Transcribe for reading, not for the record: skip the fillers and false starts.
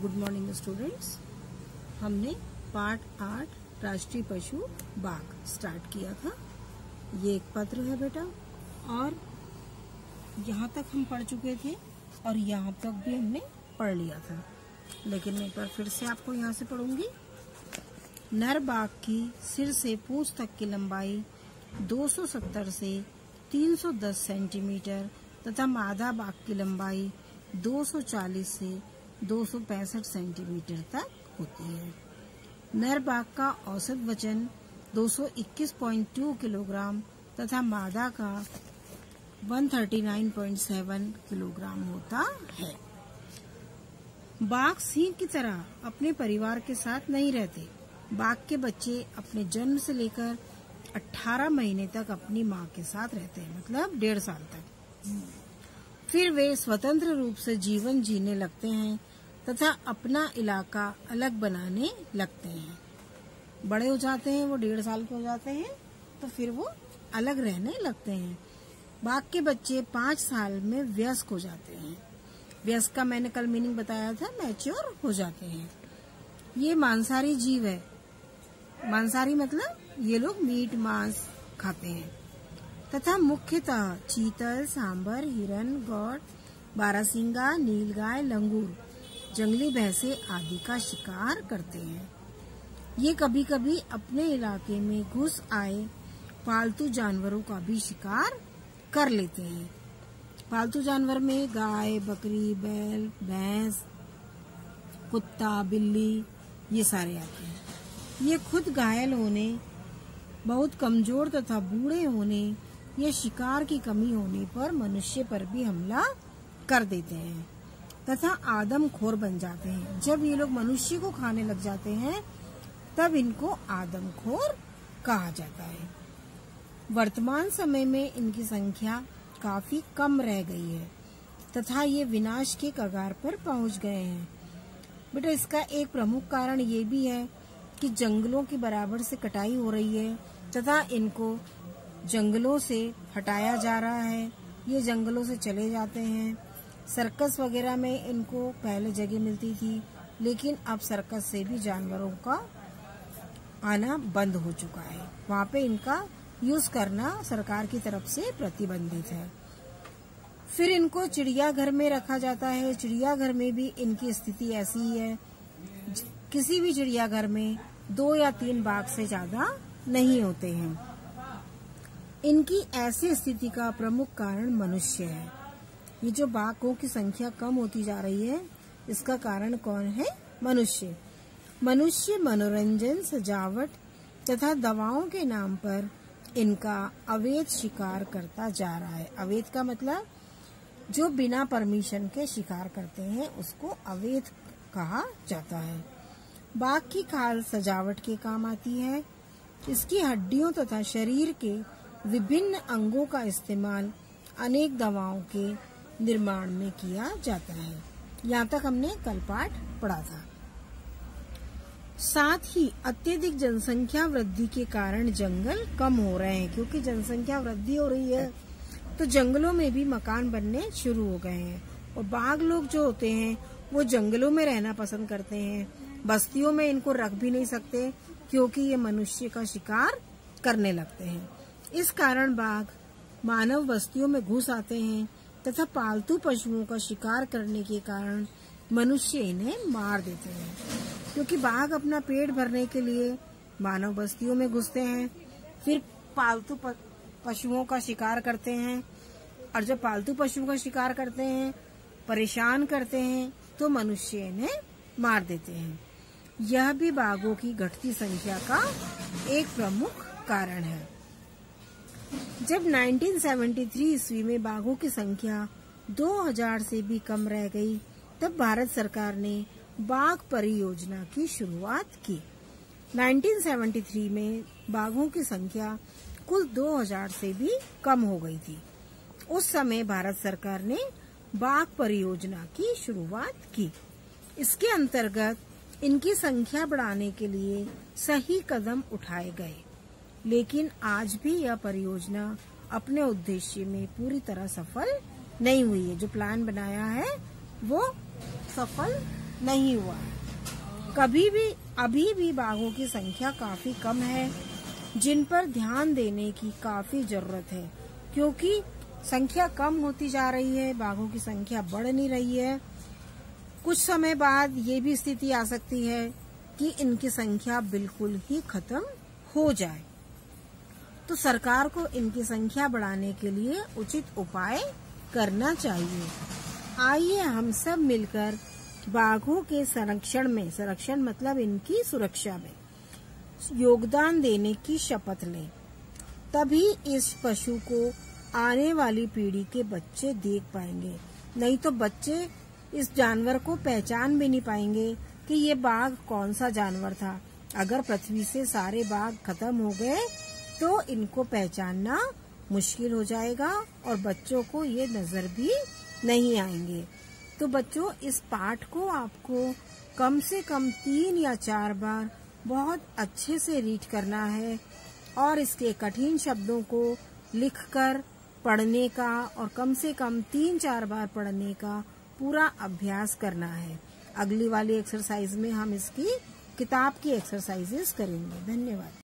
Good morning students. हमने part 8 राष्ट्रीय पशु बाघ स्टार्ट किया था। ये एक पत्र है बेटा, और यहाँ तक हम पढ़ चुके थे और यहाँ तक भी हमने पढ़ लिया था, लेकिन मैं एक बार फिर से आपको यहाँ से पढ़ूंगी। नर बाघ की सिर से पूंछ तक की लंबाई 270 से 310 सेंटीमीटर तथा मादा बाघ की लंबाई 240 से 265 सेंटीमीटर तक होती है। नर बाघ का औसत वजन 221.2 किलोग्राम तथा मादा का 139.7 किलोग्राम होता है। बाघ सिंह की तरह अपने परिवार के साथ नहीं रहते। बाघ के बच्चे अपने जन्म से लेकर 18 महीने तक अपनी माँ के साथ रहते हैं, मतलब 1.5 साल तक। फिर वे स्वतंत्र रूप से जीवन जीने लगते हैं तथा अपना इलाका अलग बनाने लगते हैं। बड़े हो जाते हैं, वो 1.5 साल के हो जाते हैं, तो फिर वो अलग रहने लगते हैं। बाघ के बच्चे 5 साल में वयस्क हो जाते हैं। वयस्क का मैंने कल मीनिंग बताया था, मैच्योर हो जाते हैं। ये मांसाहारी जीव है। मांसाहारी मतलब ये लोग मीट मांस खाते हैं तथा मुख्यतः चीतल, सांबर, हिरन, गौर, बारहसिंगा, नीलगाय, लंगूर, जंगली भैंसे आदि का शिकार करते हैं। ये कभी कभी अपने इलाके में घुस आए पालतू जानवरों का भी शिकार कर लेते हैं। पालतू जानवर में गाय, बकरी, बैल, भैंस, कुत्ता, बिल्ली, ये सारे आते हैं। ये खुद घायल होने, बहुत कमजोर तथा बूढ़े होने या शिकार की कमी होने पर मनुष्य पर भी हमला कर देते हैं तथा आदमखोर बन जाते हैं। जब ये लोग मनुष्य को खाने लग जाते हैं तब इनको आदमखोर कहा जाता है। वर्तमान समय में इनकी संख्या काफी कम रह गई है तथा ये विनाश के कगार पर पहुंच गए हैं। बेटा, इसका एक प्रमुख कारण ये भी है कि जंगलों की बराबर से कटाई हो रही है तथा इनको जंगलों से हटाया जा रहा है। ये जंगलों से चले जाते हैं। सर्कस वगैरह में इनको पहले जगह मिलती थी, लेकिन अब सर्कस से भी जानवरों का आना बंद हो चुका है। वहाँ पे इनका यूज करना सरकार की तरफ से प्रतिबंधित है। फिर इनको चिड़ियाघर में रखा जाता है। चिड़ियाघर में भी इनकी स्थिति ऐसी ही है। किसी भी चिड़ियाघर में 2 या 3 बाघ से ज्यादा नहीं होते हैं। इनकी ऐसी स्थिति का प्रमुख कारण मनुष्य है। ये जो बाघों की संख्या कम होती जा रही है, इसका कारण कौन है? मनुष्य। मनुष्य मनोरंजन, सजावट तथा दवाओं के नाम पर इनका अवैध शिकार करता जा रहा है। अवैध का मतलब जो बिना परमिशन के शिकार करते हैं उसको अवैध कहा जाता है। बाघ की खाल सजावट के काम आती है। इसकी हड्डियों तथा शरीर के विभिन्न अंगों का इस्तेमाल अनेक दवाओं के निर्माण में किया जाता है। यहाँ तक हमने कल पाठ पढ़ा था। साथ ही अत्यधिक जनसंख्या वृद्धि के कारण जंगल कम हो रहे हैं। क्योंकि जनसंख्या वृद्धि हो रही है तो जंगलों में भी मकान बनने शुरू हो गए हैं, और बाघ लोग जो होते हैं वो जंगलों में रहना पसंद करते हैं। बस्तियों में इनको रख भी नहीं सकते क्योंकि ये मनुष्य का शिकार करने लगते हैं। इस कारण बाघ मानव बस्तियों में घुस आते हैं तथा पालतू पशुओं का शिकार करने के कारण मनुष्य इन्हें मार देते हैं। क्योंकि बाघ अपना पेट भरने के लिए मानव बस्तियों में घुसते हैं, फिर पालतू पशुओं का शिकार करते हैं, और जब पालतू पशुओं का शिकार करते हैं, परेशान करते हैं, तो मनुष्य इन्हें मार देते हैं। यह भी बाघों की घटती संख्या का एक प्रमुख कारण है। जब 1973 ईस्वी में बाघों की संख्या 2000 से भी कम रह गई, तब भारत सरकार ने बाघ परियोजना की शुरुआत की। 1973 में बाघों की संख्या कुल 2000 से भी कम हो गई थी। उस समय भारत सरकार ने बाघ परियोजना की शुरुआत की। इसके अंतर्गत इनकी संख्या बढ़ाने के लिए सही कदम उठाए गए, लेकिन आज भी यह परियोजना अपने उद्देश्य में पूरी तरह सफल नहीं हुई है। जो प्लान बनाया है वो सफल नहीं हुआ है। अभी भी बाघों की संख्या काफी कम है, जिन पर ध्यान देने की काफी जरूरत है, क्योंकि संख्या कम होती जा रही है, बाघों की संख्या बढ़ नहीं रही है। कुछ समय बाद ये भी स्थिति आ सकती है कि इनकी संख्या बिल्कुल ही खत्म हो जाए। तो सरकार को इनकी संख्या बढ़ाने के लिए उचित उपाय करना चाहिए। आइए हम सब मिलकर बाघों के संरक्षण मतलब इनकी सुरक्षा में योगदान देने की शपथ लें। तभी इस पशु को आने वाली पीढ़ी के बच्चे देख पाएंगे, नहीं तो बच्चे इस जानवर को पहचान भी नहीं पाएंगे कि ये बाघ कौन सा जानवर था। अगर पृथ्वी से सारे बाघ खत्म हो गए तो इनको पहचानना मुश्किल हो जाएगा और बच्चों को ये नजर भी नहीं आएंगे। तो बच्चों, इस पाठ को आपको कम से कम 3 या 4 बार बहुत अच्छे से रीड करना है और इसके कठिन शब्दों को लिखकर पढ़ने का और कम से कम 3-4 बार पढ़ने का पूरा अभ्यास करना है। अगली वाली एक्सरसाइज में हम इसकी किताब की एक्सरसाइजेस करेंगे। धन्यवाद।